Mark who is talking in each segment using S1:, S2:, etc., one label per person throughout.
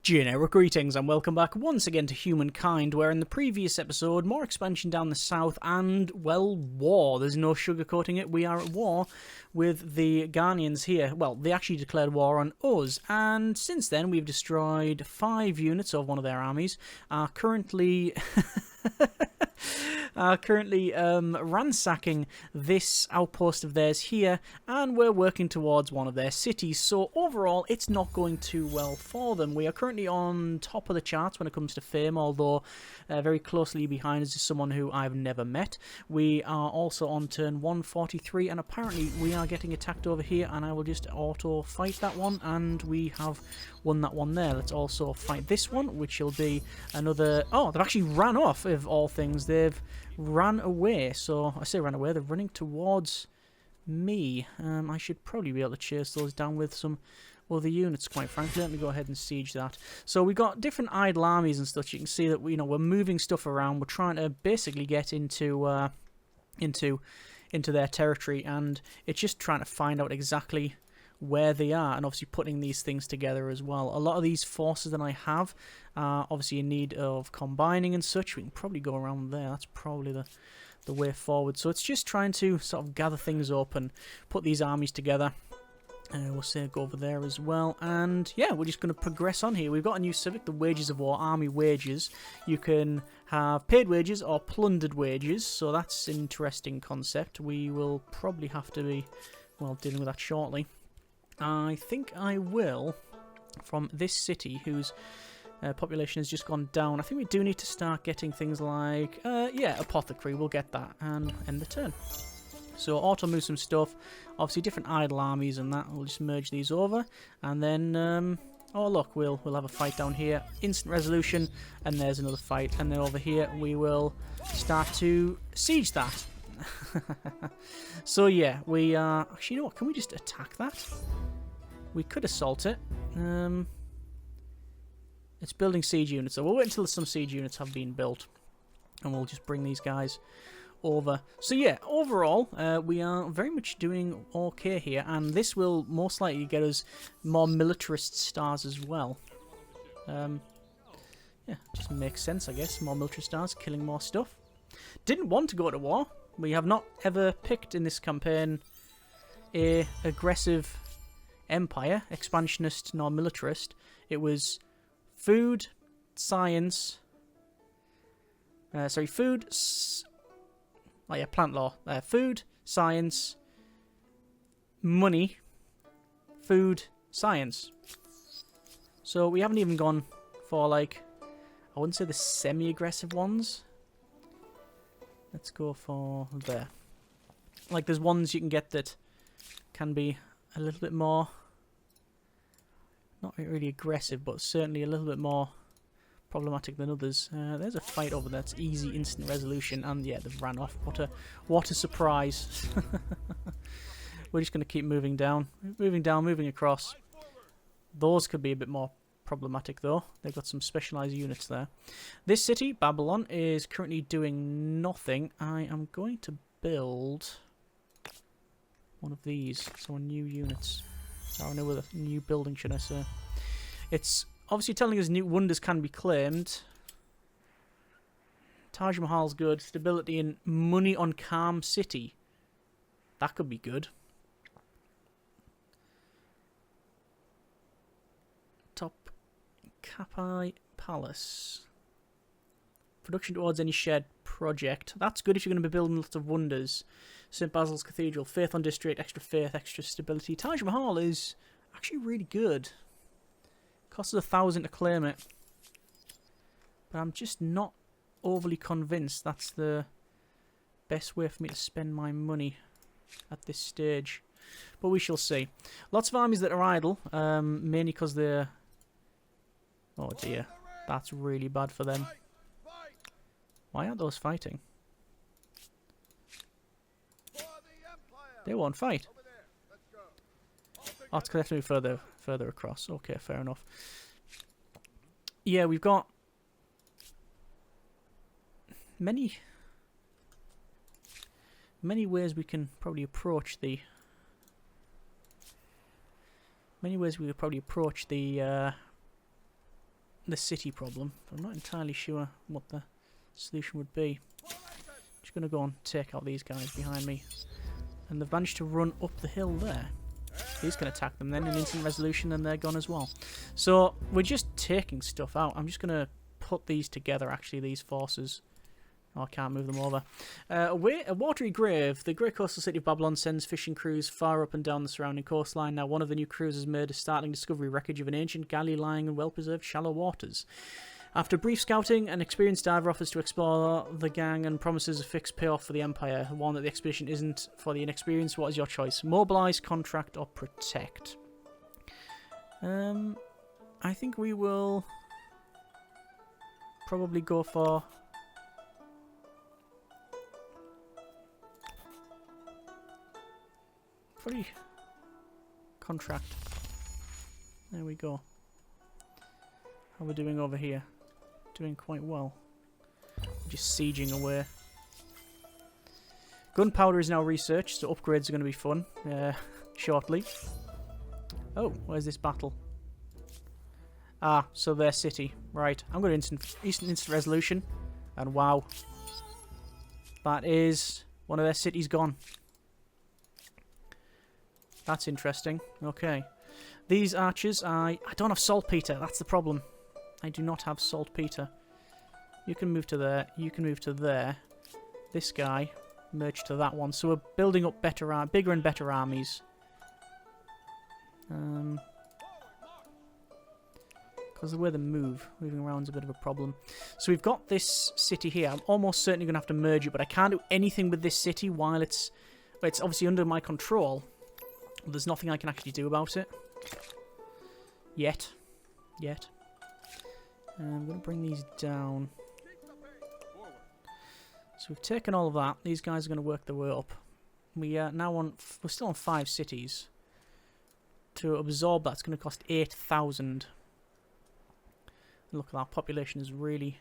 S1: Generic greetings and welcome back once again to Humankind, where in the previous episode, more expansion down the south and, well, war. There's no sugarcoating it. We are at war with the Ghanaians here. Well, they actually declared war on us, and since then we've destroyed 5 units of one of their armies, are currently... ransacking this outpost of theirs here, and we're working towards one of their cities. So overall, it's not going too well for them. We are currently on top of the charts when it comes to fame, although very closely behind us is someone who I've never met. We are also on turn 143, and apparently we are getting attacked over here, and I will just auto fight that one, and we have won that one there. Let's also fight this one, which will be another... Oh, they've actually ran off, of all things. They've ran away. So, I say ran away, they're running towards me. I should probably be able to chase those down with some other units, quite frankly. Let me go ahead and siege that. So, we've got different idle armies and stuff. You can see that we're moving stuff around. We're trying to basically get into their territory, and it's just trying to find out exactly where they are, and obviously putting these things together as well. A lot of these forces that I have are obviously in need of combining and such. We can probably go around there. That's probably the way forward. So it's just trying to sort of gather things up and put these armies together. We'll say go over there as well, and yeah, we're just going to progress on here. We've got a new civic, the Wages of War, army wages. You can have paid wages or plundered wages, so that's an interesting concept. We will probably have to be, well, dealing with that shortly. I think I will, from this city whose population has just gone down, I think we do need to start getting things like, yeah, apothecary, we'll get that, and end the turn. So auto move some stuff, obviously different idle armies and that, we'll just merge these over, and then, oh look, we'll have a fight down here, instant resolution, and there's another fight, and then over here we will start to siege that. So yeah, we are... Actually, you know what? Can we just attack that? We could assault it. It's building siege units, so we'll wait until some siege units have been built, and we'll just bring these guys over. So yeah, overall, we are very much doing okay here, and this will most likely get us more militarist stars as well. Yeah, just makes sense, I guess. More military stars, killing more stuff. Didn't want to go to war. We have not ever picked in this campaign a aggressive empire, expansionist nor militarist. It was food, science, food, oh yeah, plant law, food, science, money, food, science. So we haven't even gone for, like, I wouldn't say the semi-aggressive ones. Let's go for there. Like, there's ones you can get that can be a little bit more, not really aggressive, but certainly a little bit more problematic than others. There's a fight over there. It's easy, instant resolution, and yeah, they've ran off. What a surprise. We're just going to keep moving down, moving across. Those could be a bit more problematic though. They've got some specialized units there. This city, Babylon, is currently doing nothing. I am going to build one of these, so new units. Or no, a new building, should I say. It's obviously telling us new wonders can be claimed. Taj Mahal's good. Stability and money on calm city. That could be good. Top Kapai Palace. Production towards any shared project. That's good if you're going to be building lots of wonders. St. Basil's Cathedral. Faith on District. Extra faith, extra stability. Taj Mahal is actually really good. Costs us 1,000 to claim it. But I'm just not overly convinced that's the best way for me to spend my money at this stage. But we shall see. Lots of armies that are idle. Mainly because they're... Oh dear. That's really bad for them. Why aren't those fighting? They won't fight. Oh, it's definitely further across. Okay, fair enough. Yeah, we've got many ways we can probably approach the the city problem. I'm not entirely sure what the solution would be. Just going to go and take out these guys behind me. And they've managed to run up the hill there. These can attack them then in instant resolution and they're gone as well. So we're just taking stuff out. I'm just going to put these together, actually, these forces. Oh, I can't move them over. A watery grave. The great coastal city of Babylon sends fishing crews far up and down the surrounding coastline. Now, one of the new crews has made a startling discovery, wreckage of an ancient galley lying in well-preserved shallow waters. After brief scouting, an experienced diver offers to explore the gang and promises a fixed payoff for the Empire. Warned that the expedition isn't for the inexperienced. What is your choice? Mobilize, contract, or protect? I think we will probably go for... Probably contract. There we go. How are we doing over here? Doing quite well. Just sieging away. Gunpowder is now researched, so upgrades are going to be fun shortly. Oh, where's this battle? Ah, so their city. Right, I'm going to instant resolution. And wow. That is one of their cities gone. That's interesting. Okay. These archers, I don't have saltpeter. That's the problem. I do not have saltpeter. You can move to there. You can move to there. This guy, merge to that one. So we're building up bigger and better armies. Because the way they moving around is a bit of a problem. So we've got this city here. I'm almost certainly going to have to merge it, but I can't do anything with this city while it's obviously under my control. There's nothing I can actually do about it. Yet. I'm going to bring these down. So we've taken all of that. These guys are going to work their way up. We're still on 5 cities. To absorb that's going to cost 8,000. Look at that. Population is really,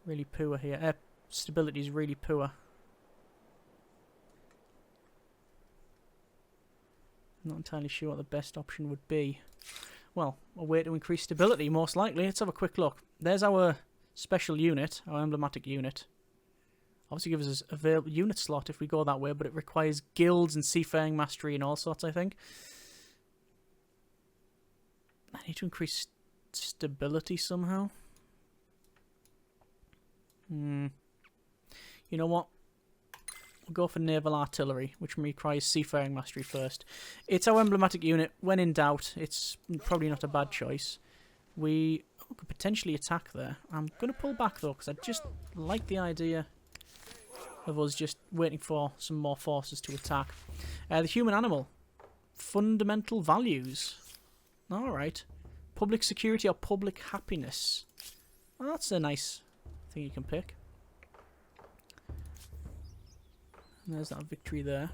S1: really poor here. Stability is really poor. Not entirely sure what the best option would be. Well, a way to increase stability, most likely. Let's have a quick look. There's our special unit, our emblematic unit. Obviously gives us a available unit slot if we go that way, but it requires guilds and seafaring mastery and all sorts, I think. I need to increase stability somehow. You know what? Go for naval artillery, which requires seafaring mastery first. It's our emblematic unit. When in doubt, it's probably not a bad choice. We could potentially attack there. I'm going to pull back though, because I just like the idea of us just waiting for some more forces to attack. The human animal. Fundamental values. Alright. Public security or public happiness. Well, that's a nice thing you can pick. There's that victory there.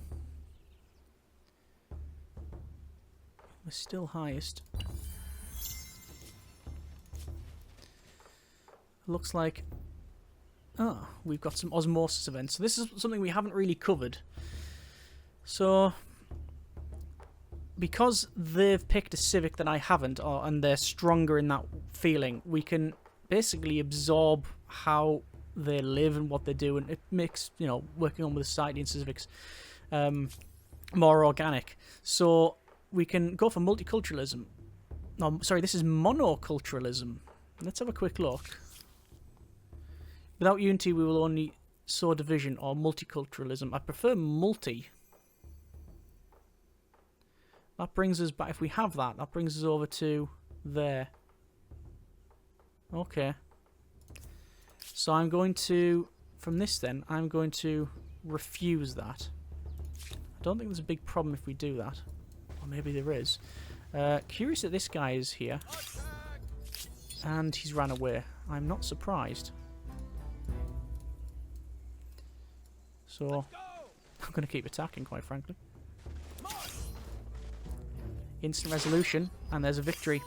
S1: We're still highest. Looks like... Oh, we've got some osmosis events. So this is something we haven't really covered. So, because they've picked a civic that I haven't, and they're stronger in that feeling, we can basically absorb how they live and what they do, and it makes, you know, working on with the society and civics more organic. So we can go for multiculturalism. No, sorry, this is monoculturalism. Let's have a quick look. Without unity, we will only sow division, or multiculturalism. I prefer multi. That brings us back, if we have that, that brings us over to there. Okay. So I'm going to, from this then, I'm going to refuse that. I don't think there's a big problem if we do that. Or maybe there is. Curious that this guy is here. And he's ran away. I'm not surprised. So, I'm going to keep attacking, quite frankly. Instant resolution, and there's a victory.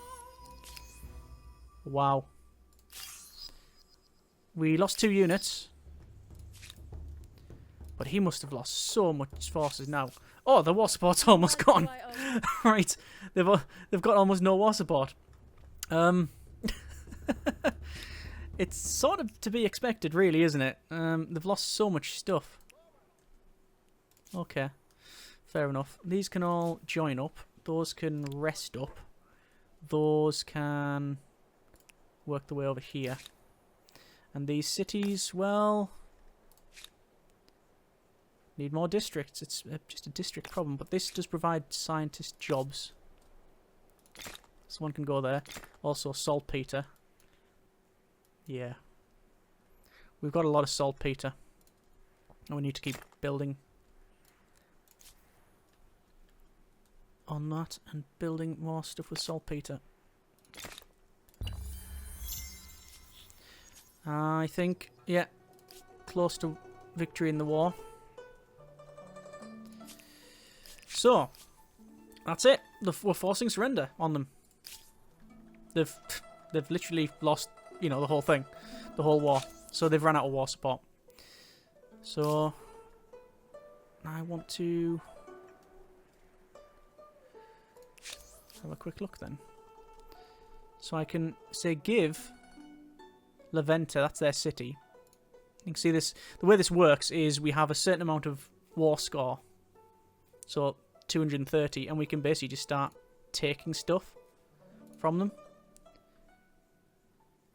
S1: Wow. We lost 2 units. But he must have lost so much forces now. Oh, the war support's almost gone. Right. They've got almost no war support. It's sort of to be expected, really, isn't it? They've lost so much stuff. Okay, fair enough. These can all join up. Those can rest up. Those can work their way over here. And these cities, well, need more districts. It's just a district problem, but this does provide scientist jobs. Someone can go there. Also, saltpeter. Yeah. We've got a lot of saltpeter. And we need to keep building on that and building more stuff with saltpeter. I think, yeah, close to victory in the war. So, that's it. We're forcing surrender on them. They've literally lost, you know, the whole thing, the whole war. So they've run out of war support. So I want to have a quick look then. So I can say give Leventa, that's their city. You can see this. The way this works is we have a certain amount of war score. So 230, and we can basically just start taking stuff from them.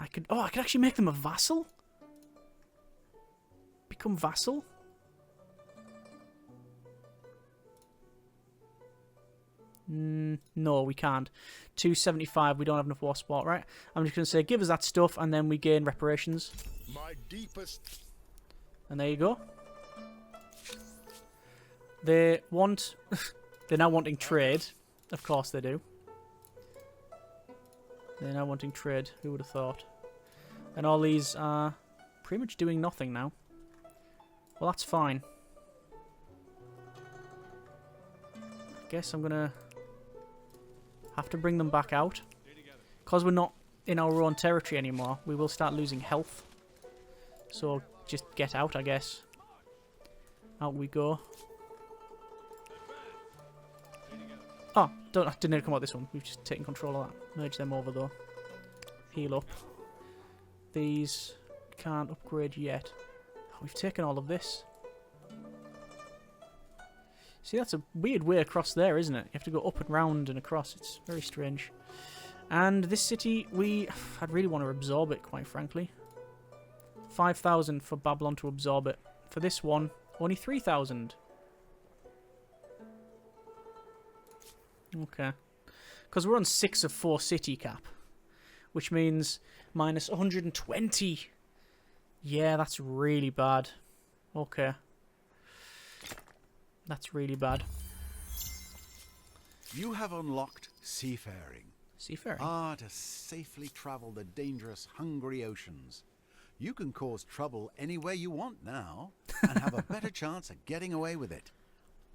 S1: I could actually make them a vassal? Become vassal? No, we can't. 275, we don't have enough war support, right? I'm just going to say, give us that stuff, and then we gain reparations.
S2: My deepest.
S1: And there you go. They want... They're now wanting trade. Of course they do. They're now wanting trade. Who would have thought? And all these are pretty much doing nothing now. Well, that's fine. I guess I'm going to have to bring them back out. Because we're not in our own territory anymore, we will start losing health. So just get out, I guess. Out we go. Oh, didn't need to come out this one. We've just taken control of that. Merge them over though. Heal up. These can't upgrade yet. Oh, we've taken all of this. See, that's a weird way across there, isn't it? You have to go up and round and across. It's very strange. And this city, I'd really want to absorb it, quite frankly. 5,000 for Babylon to absorb it. For this one, only 3,000. Okay. Because we're on 6 of 4 city cap. Which means minus 120. Yeah, that's really bad. Okay. That's really bad.
S2: You have unlocked seafaring.
S1: Seafaring?
S2: To safely travel the dangerous, hungry oceans. You can cause trouble anywhere you want now, and have a better chance of getting away with it.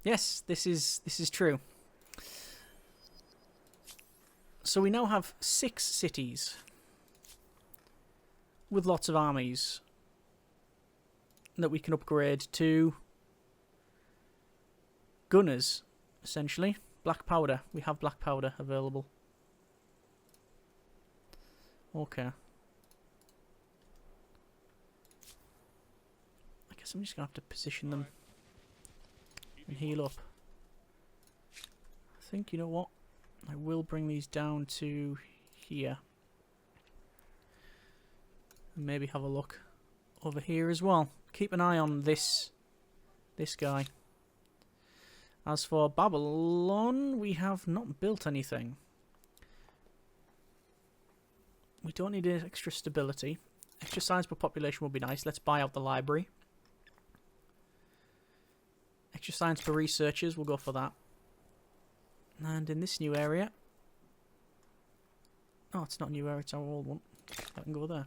S1: Yes, this is true. So we now have 6 cities with lots of armies that we can upgrade to gunners, essentially. Black powder. We have black powder available. Okay. I guess I'm just going to have to position them and heal up. I think, you know what? I will bring these down to here. And maybe have a look over here as well. Keep an eye on this guy. As for Babylon, we have not built anything. We don't need extra stability. Extra science per population would be nice. Let's buy out the library. Extra science per researchers, we'll go for that. And in this new area... Oh, it's not a new area, it's our old one. I can go there.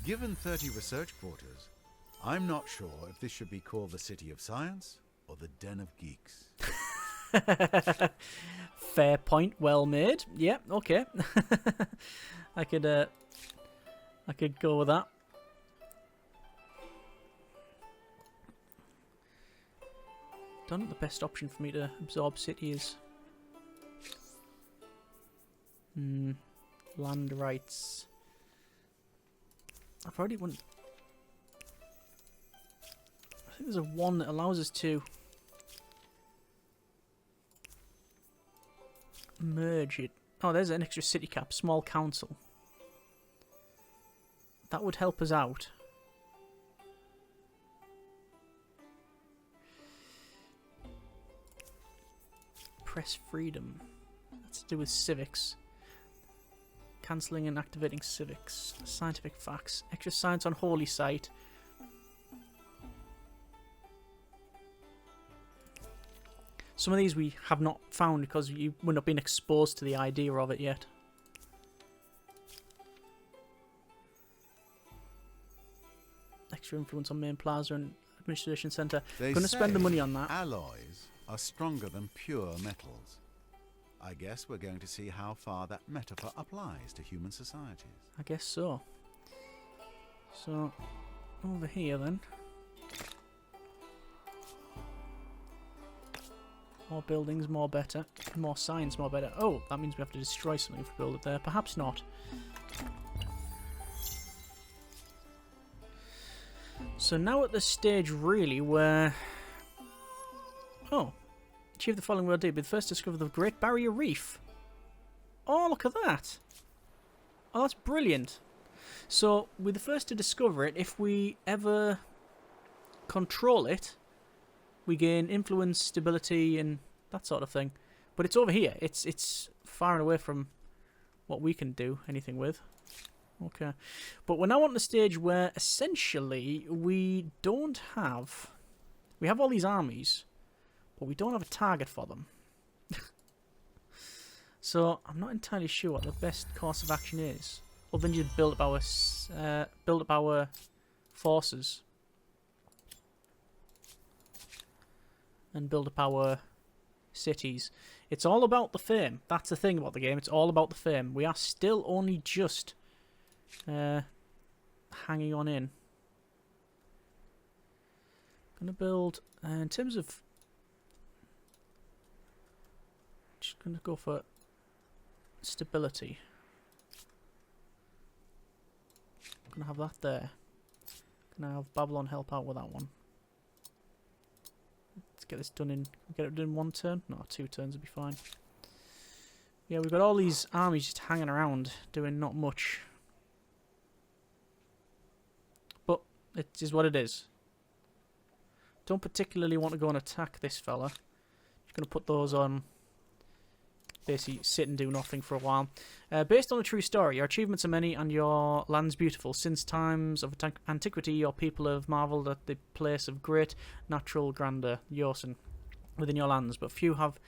S2: Given 30 research quarters, I'm not sure if this should be called the City of Science or the Den of Geeks.
S1: Fair point, well made. Yeah, okay. I could go with that. Don't know what the best option for me to absorb city is. Land rights. I've already won. I think there's a one that allows us to merge it. Oh, there's an extra city cap, small council. That would help us out. Press freedom. That's to do with civics. Cancelling and activating civics. Scientific facts. Extra science on holy site. Some of these we have not found because we've not been exposed to the idea of it yet. Extra influence on main plaza and administration centre.
S2: They
S1: Gonna spend the money on that.
S2: Alloys are stronger than pure metals. I guess we're going to see how far that metaphor applies to human societies.
S1: I guess so. So, over here then. More buildings, more better. More science, more better. Oh, that means we have to destroy something if we build it there. Perhaps not. So now at the stage really where... Oh. Achieve the following world deed. Be the first to discover the Great Barrier Reef. Oh, look at that. Oh, that's brilliant. So, we're the first to discover it. If we ever control it, we gain influence, stability, and that sort of thing. But it's over here. It's far and away from what we can do anything with. Okay. But we're now on the stage where, essentially, we don't have... We have all these armies, but we don't have a target for them. So, I'm not entirely sure what the best course of action is. Other than just build up our forces. And build up our cities. It's all about the fame. That's the thing about the game. It's all about the fame. We are still only just hanging on in. Gonna build in terms of. Just gonna go for stability. Gonna have that there. Gonna have Babylon help out with that one. Let's get this done in. Get it done in 1 turn? No, 2 turns would be fine. Yeah, we've got all these armies just hanging around, doing not much. But it is what it is. Don't particularly want to go and attack this fella. Just gonna put those on. Basically sit and do nothing for a while. Based on a true story, your achievements are many and your land's beautiful. Since times of antiquity, your people have marvelled at the place of great natural grandeur, Yosen, within your lands, but few have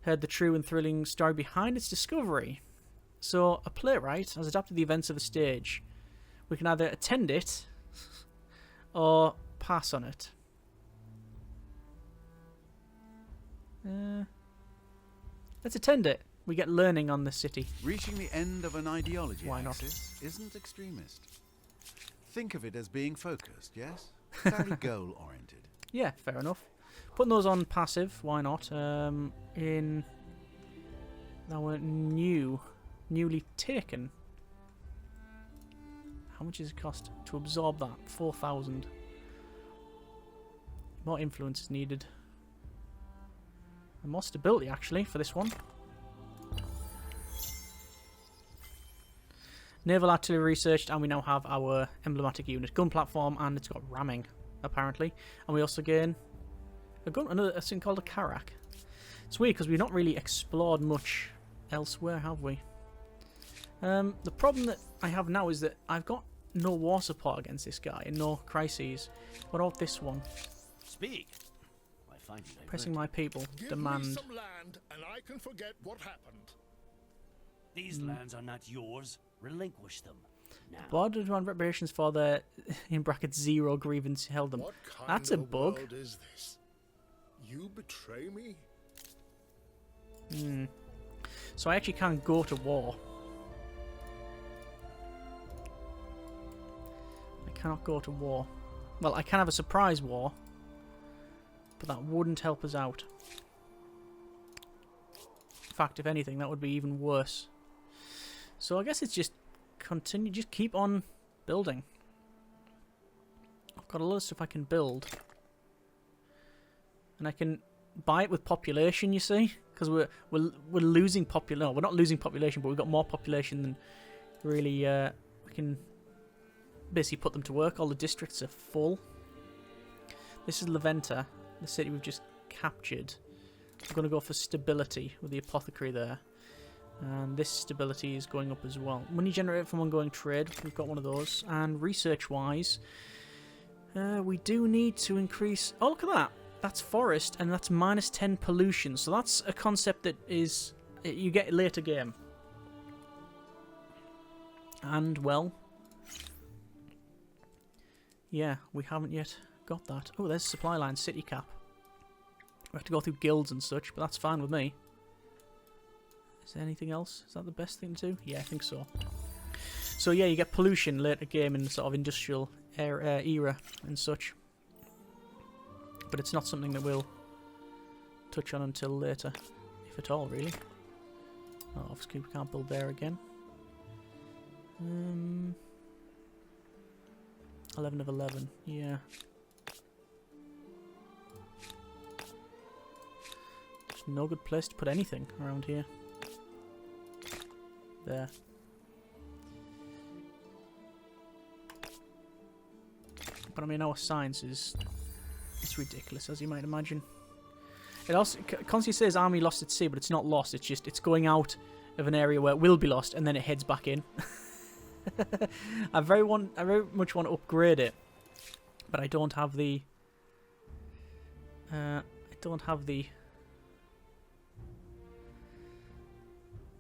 S1: heard the true and thrilling story behind its discovery. So, a playwright has adapted the events of a stage. We can either attend it or pass on it. Let's attend it. We get learning on the city.
S2: Reaching the end of an ideology
S1: Why not?
S2: axis isn't extremist. Think of it as being focused, yes? Very goal-oriented.
S1: Yeah, fair enough. Putting those on passive, why not? In our newly taken. How much does it cost to absorb that? 4,000. More influence is needed. And more stability, actually, for this one. Naval artillery researched, and we now have our emblematic unit. Gun platform, and it's got ramming, apparently. And we also gain a gun, a thing called a Karak. It's weird, because we've not really explored much elsewhere, have we? The problem that I have now is that I've got no war support against this guy, and no crises. What about this one?
S3: Speak. I find you
S1: Pressing my people.
S4: Give
S1: Demand.
S4: me some land, and I can forget what happened.
S3: These lands are not yours. Relinquish them. Now.
S1: Border demand reparations for their, in brackets, 0 grievance held them.
S4: What kind
S1: That's a
S4: of
S1: bug.
S4: world is this? You betray me?
S1: So I actually can't go to war. I cannot go to war. Well, I can have a surprise war, but that wouldn't help us out. In fact, if anything, that would be even worse. So I guess it's just continue, just keep on building. I've got a lot of stuff I can build. And I can buy it with population, you see? Because we're losing population. No, we're not losing population, but we've got more population than really we can basically put them to work. All the districts are full. This is Leventa, the city we've just captured. I'm going to go for stability with the apothecary there. And this stability is going up as well. Money generated from ongoing trade. We've got one of those. And research-wise, we do need to increase... Oh, look at that. That's forest, and that's minus 10 pollution. So that's a concept that is... you get later game. And, well... yeah, we haven't yet got that. Oh, there's supply line, city cap. We have to go through guilds and such, but that's fine with me. Is there anything else? Is that the best thing to do? Yeah, I think so. So yeah, you get pollution later game in the sort of industrial era and such. But it's not something that we'll touch on until later, if at all, really. Oh, obviously we can't build there again. 11 of 11, yeah. There's no good place to put anything around here. There. But I mean, our science is... it's ridiculous, as you might imagine. It also constantly says army lost at sea, but it's not lost. It's just it's going out of an area where it will be lost, and then it heads back in. I very much want to upgrade it, but I don't have the.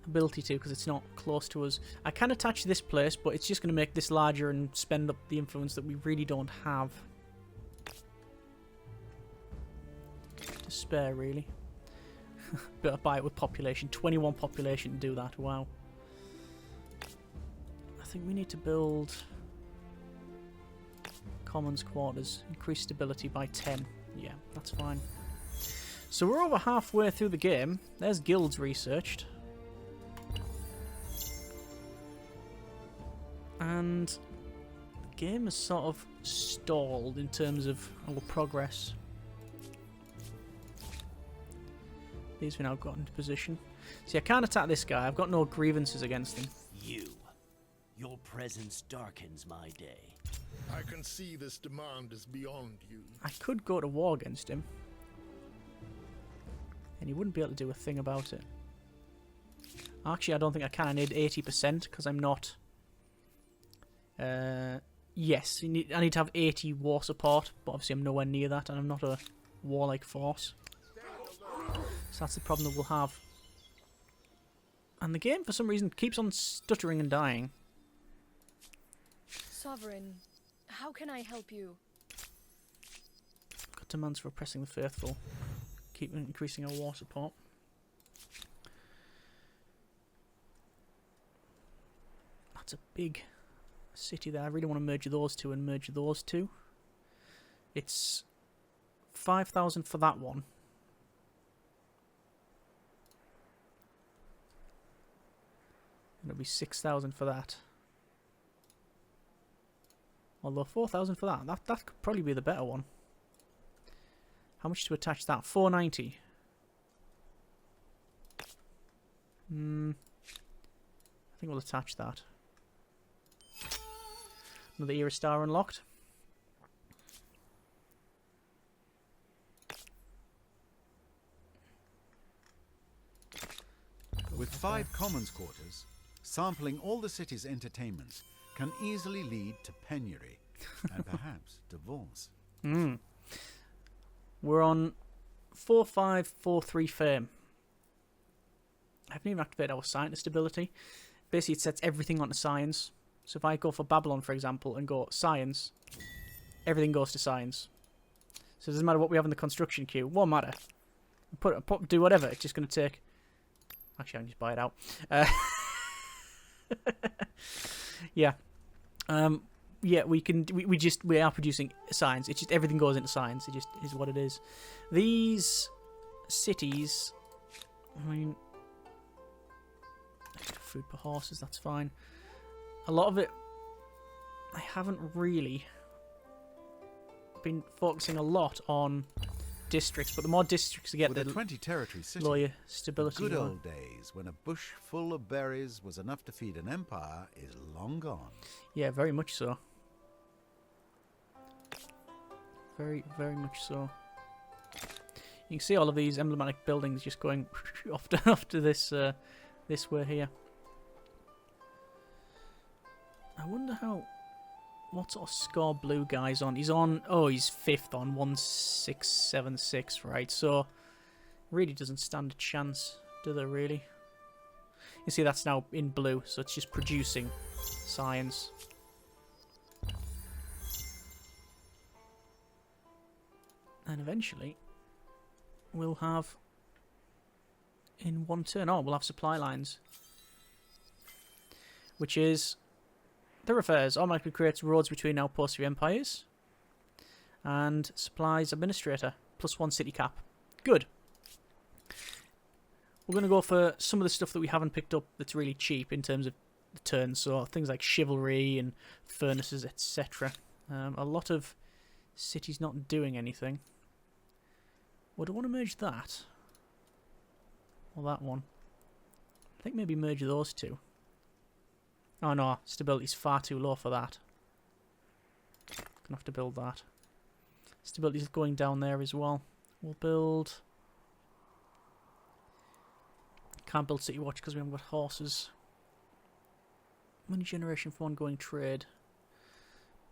S1: Ability to, because it's not close to us. I can attach this place, but it's just going to make this larger and spend up the influence that we really don't have to spare, really. But I buy it with population. 21 population to do that. Wow. I think we need to build commons quarters. Increase stability by 10. Yeah, that's fine. So we're over halfway through the game. There's guilds researched. And the game has sort of stalled in terms of our progress. These we now got into position. See, I can't attack this guy. I've got no grievances against him.
S3: Your presence darkens my day.
S4: I can see this demand is beyond you.
S1: I could go to war against him. And he wouldn't be able to do a thing about it. Actually, I don't think I can. I need 80% because I'm not... yes, I need to have 80 war support, but obviously I'm nowhere near that, and I'm not a warlike force. So that's the problem that we'll have. And the game, for some reason, keeps on stuttering and dying.
S5: Sovereign, how can I help you?
S1: Got demands for oppressing the faithful. Keep increasing our war support. That's a big city there. I really want to merge those two and merge those two. It's 5,000 for that one. And it'll be 6,000 for that. Although 4,000 for that. That could probably be the better one. How much to attach that? 490. I think we'll attach that. Another era star unlocked.
S2: With 5 commons quarters, sampling all the city's entertainments can easily lead to penury and perhaps divorce.
S1: We're on 4543 fame. I haven't even activated our scientist ability. Basically, it sets everything onto science. So if I go for Babylon, for example, and go science, everything goes to science. So it doesn't matter what we have in the construction queue. It won't matter. Do whatever. It's just going to take... Actually, I can just buy it out. Yeah. Yeah, we are producing science. It's just everything goes into science. It just is what it is. These cities, I mean, food per horses, that's fine. A lot of it, I haven't really been focusing a lot on districts, but the more districts you get,
S2: With a
S1: the
S2: 20-territory city,
S1: lower your
S2: the
S1: stability.
S2: good
S1: you are.
S2: old days when a bush full of berries was enough to feed an empire is long gone.
S1: Yeah, very much so. Very, very much so. You can see all of these emblematic buildings just going off to this this way here. I wonder what sort of score Blue Guy's on. He's on. Oh, he's 5th on 1676, right? So really doesn't stand a chance, do they? Really? You see, that's now in blue, so it's just producing science. And eventually, we'll have, in one turn, we'll have supply lines. Which is, the affairs automatically creates roads between outposts of empires. And supplies administrator, +1 city cap. Good. We're going to go for some of the stuff that we haven't picked up that's really cheap in terms of the turns. So things like chivalry and furnaces, etc. A lot of cities not doing anything. Would I want to merge that? Or that one? I think maybe merge those two. Oh no, stability's far too low for that. Gonna have to build that. Stability's going down there as well. We'll build... Can't build City Watch because we haven't got horses. Money generation for ongoing trade.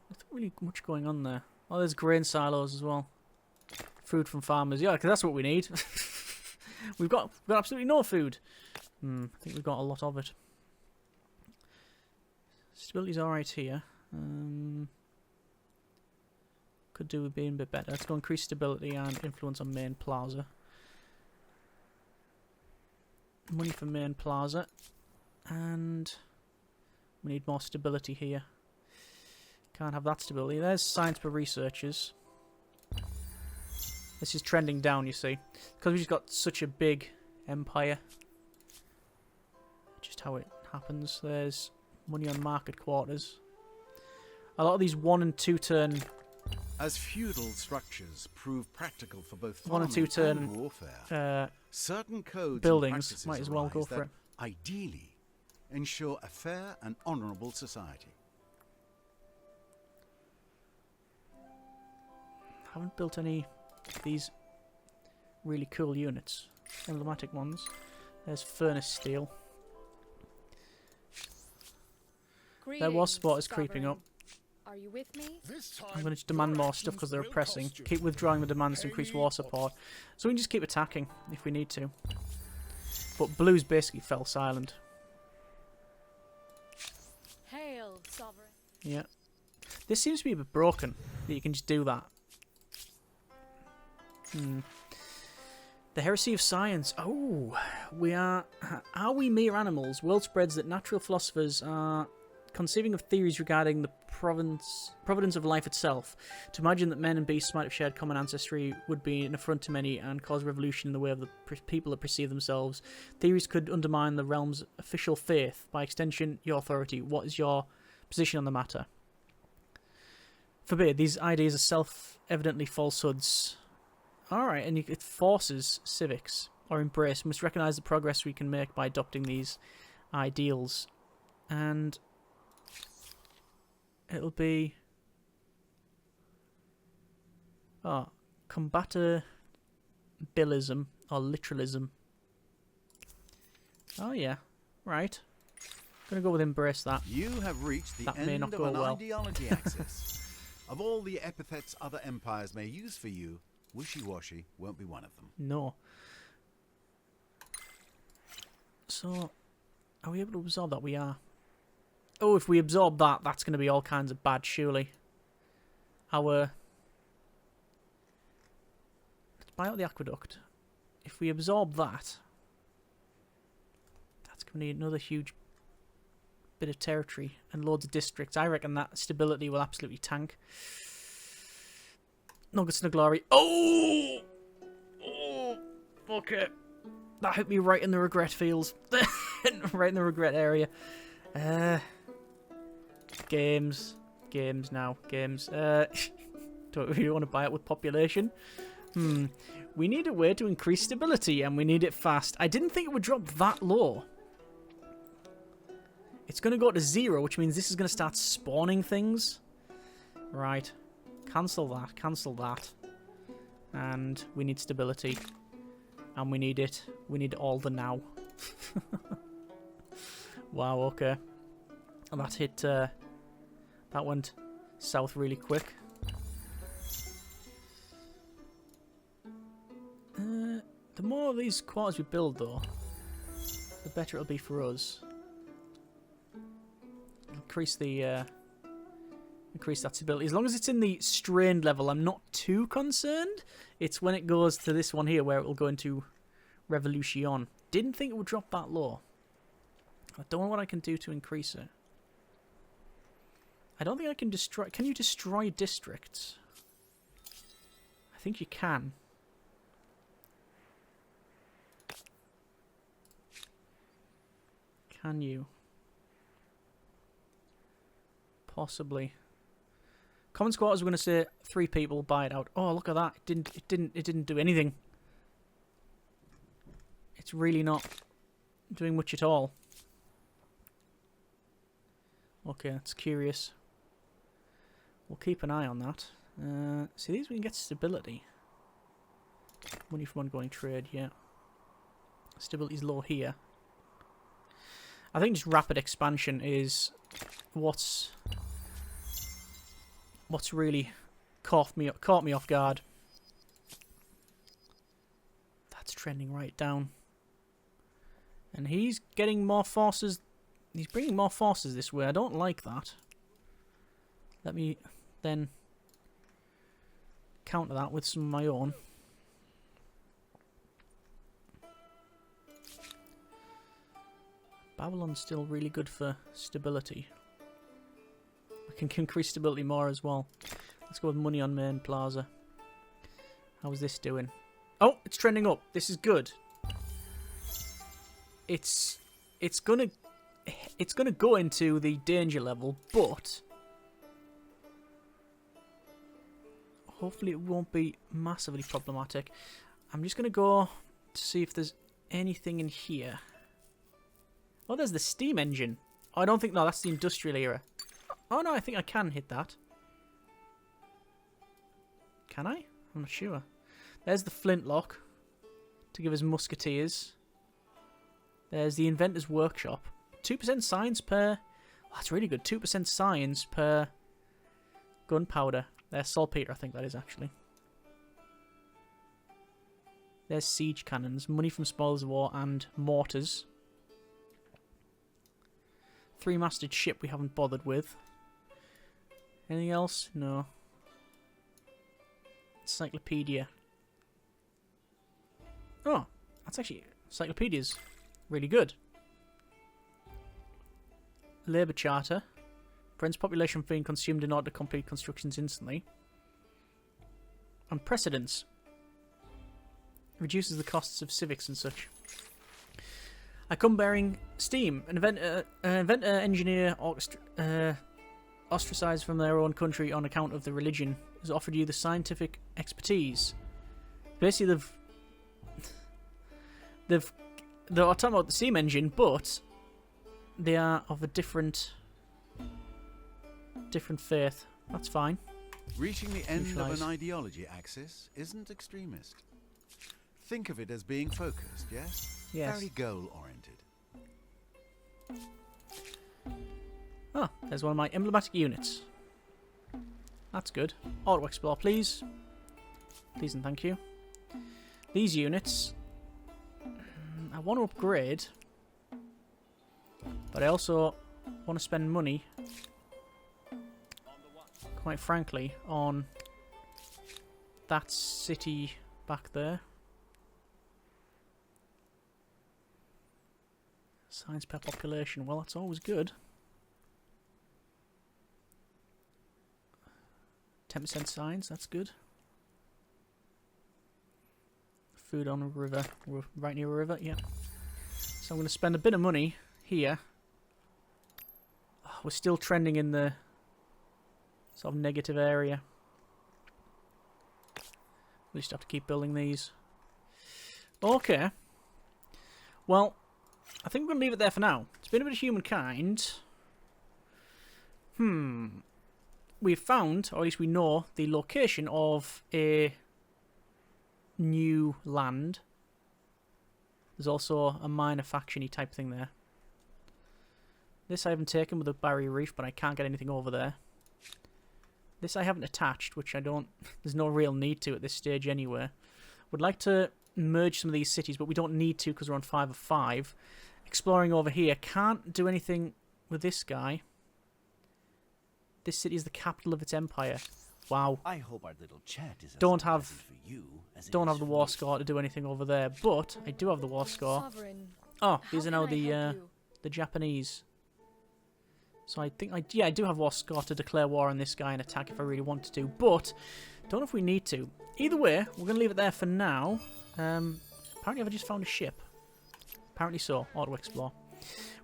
S1: Nothing really much going on there. Oh, there's grain silos as well. Food from farmers. Yeah, because that's what we need. we've got absolutely no food. I think we've got a lot of it. Stability's alright here. Could do with being a bit better. Let's go increase stability and influence on main plaza. Money for main plaza. And we need more stability here. Can't have that stability. There's science for researchers. This is trending down, you see. Because we've just got such a big empire. Just how it happens. There's money on market quarters. A lot of these 1 and 2 turn...
S2: As feudal structures prove practical for both
S1: 1 and 2
S2: farming
S1: turn
S2: and warfare, certain codes
S1: buildings
S2: and practices
S1: might as well go
S2: arise
S1: for
S2: that
S1: it.
S2: ideally ensure a fair and honourable society.
S1: Haven't built any of these really cool units. Emblematic ones. There's furnace steel. There was spotters creeping up.
S5: Are you with me?
S1: I'm going to demand more stuff because they're oppressing. Keep withdrawing the demands to increase war support. So we can just keep attacking if we need to. But blues basically fell silent.
S5: Hail, sovereign.
S1: Yeah. This seems to be a bit broken, that you can just do that. The heresy of science. Oh, are we mere animals? Word spreads that natural philosophers are conceiving of theories regarding the providence of life itself. To imagine that men and beasts might have shared common ancestry would be an affront to many and cause revolution in the way of the people that perceive themselves. Theories could undermine the realm's official faith. By extension, your authority. What is your position on the matter? Forbid. These ideas are self-evidently falsehoods. Alright, and it forces civics, or embrace. We must recognise the progress we can make by adopting these ideals. And it'll be... combatabilism, or literalism. Oh yeah, right. Gonna go with embrace that.
S2: You have reached the
S1: That
S2: end
S1: may not
S2: of
S1: go
S2: an
S1: well.
S2: ideology axis. Of all the epithets other empires may use for you, wishy-washy won't be one of them.
S1: No. So, are we able to absorb that? We are. Oh, if we absorb that, that's going to be all kinds of bad, surely. Let's buy out the aqueduct. If we absorb that, that's going to need another huge bit of territory and loads of districts. I reckon that stability will absolutely tank. Nuggets no glory. Oh! Oh! Okay. That hit me right in the regret fields. Right in the regret area. Games. Games now. Games. Don't Don't really want to buy it with population. We need a way to increase stability, and we need it fast. I didn't think it would drop that low. It's going to go to 0, which means this is going to start spawning things. Right. Cancel that. Cancel that. And we need stability. And we need it. We need all the now. Wow, okay. And that hit... that went south really quick. The more of these quarters we build, though, the better it'll be for us. Increase the increase that stability. As long as it's in the strained level, I'm not too concerned. It's when it goes to this one here where it will go into Revolution. Didn't think it would drop that low. I don't know what I can do to increase it. I don't think I can destroy... Can you destroy districts? I think you can. Can you? Possibly. Common squatters, we're going to say 3 people, buy it out. Oh, look at that. It didn't do anything. It's really not doing much at all. Okay, that's curious. We'll keep an eye on that. See, these we can get stability. Money from ongoing trade, yeah. Stability's low here. I think just rapid expansion is what's really caught me off guard. That's trending right down. And he's getting more forces. He's bringing more forces this way. I don't like that. Let me then counter that with some of my own. Babylon's still really good for stability. We can increase stability more as well. Let's go with money on main plaza. How's this doing? Oh, it's trending up. This is good. It's gonna go into the danger level, but hopefully it won't be massively problematic. I'm just gonna go to see if there's anything in here. Oh, there's the steam engine. Oh, I don't think... No, that's the industrial era. Oh, no, I think I can hit that. Can I? I'm not sure. There's the flintlock to give us musketeers. There's the inventor's workshop. 2% science per... Oh, that's really good. 2% science per gunpowder. There's saltpeter, I think that is, actually. There's siege cannons. Money from spoils of war and mortars. 3-masted ship we haven't bothered with. Anything else? No. Encyclopedia. Oh, that's actually... Encyclopedia's really good. Labour charter. Prevents population from being consumed in order to complete constructions instantly. And precedence. Reduces the costs of civics and such. I come bearing steam. An inventor, engineer, ostracized from their own country on account of the religion, has offered you the scientific expertise. Basically, they're talking about the steam engine, but they are of a different faith. That's fine.
S2: Reaching the end of an ideology axis isn't extremist. Think of it as being focused, yes?
S1: Yes.
S2: Very goal-oriented.
S1: Oh, there's one of my emblematic units. That's good. Auto-explore, please. Please and thank you. These units... I want to upgrade. But I also want to spend money, quite frankly, on that city back there. Science per population. Well, that's always good. 10% science, that's good. Food on a river. We're right near a river, yeah. So I'm going to spend a bit of money here. Oh, we're still trending in the sort of negative area. We just have to keep building these. Okay. Well, I think we're going to leave it there for now. It's been a bit of Humankind. We've found, or at least we know, the location of a new land. There's also a minor faction-y type thing there. This I haven't taken with a barrier reef, but I can't get anything over there. This I haven't attached, which I don't... There's no real need to at this stage anyway. Would like to merge some of these cities, but we don't need to because we're on 5 of 5. Exploring over here. Can't do anything with this guy. This city is the capital of its empire. Wow.
S3: I hope our little chat is
S1: Don't
S3: as
S1: have-
S3: pleasant for you as it
S1: Don't
S3: is
S1: have the
S3: for
S1: war
S3: me.
S1: score to do anything over there, but I do have the war score.
S5: Sovereign,
S1: Oh,
S5: how
S1: these are
S5: can
S1: now
S5: I help you?
S1: the Japanese. So I think I do have war score to declare war on this guy and attack if I really wanted to, but don't know if we need to. Either way, we're going to leave it there for now. Apparently I've just found a ship. Apparently so. Auto explore.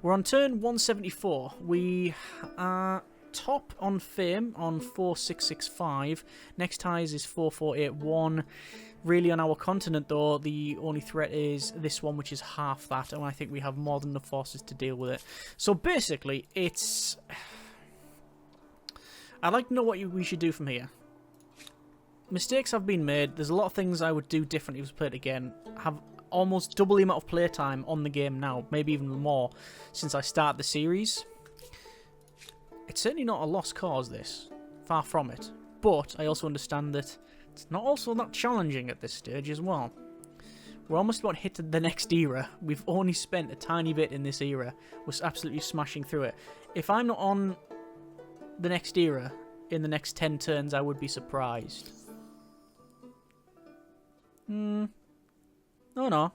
S1: We're on turn 174. We are top on fame on 4665. Next highs is 4481. Really on our continent though, the only threat is this one, which is half that, and I think we have more than enough forces to deal with it. So basically, it's... I'd like to know what we should do from here. Mistakes have been made. There's a lot of things I would do differently if I played again. Have almost double the amount of playtime on the game now, maybe even more, since I started the series. It's certainly not a lost cause, this. Far from it. But I also understand that it's not also that challenging at this stage as well. We're almost about hit to the next era. We've only spent a tiny bit in this era. We're absolutely smashing through it. If I'm not on the next era in the next 10 turns, I would be surprised. Oh no.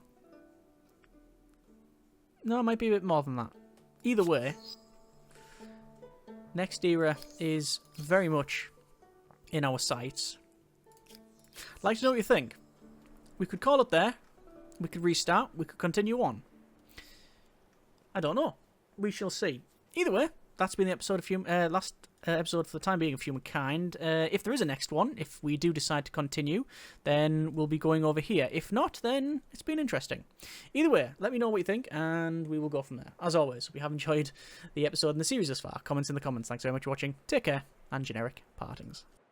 S1: No, it might be a bit more than that. Either way, next era is very much in our sights. I'd like to know what you think. We could call it there. We could restart. We could continue on. I don't know. We shall see. Either way, that's been the episode of last episode for the time being of Humankind. If there is a next one, if we do decide to continue, then we'll be going over here. If not, then it's been interesting. Either way, let me know what you think, and we will go from there. As always, if you have enjoyed the episode and the series thus far, comments in the comments. Thanks very much for watching. Take care, and generic partings.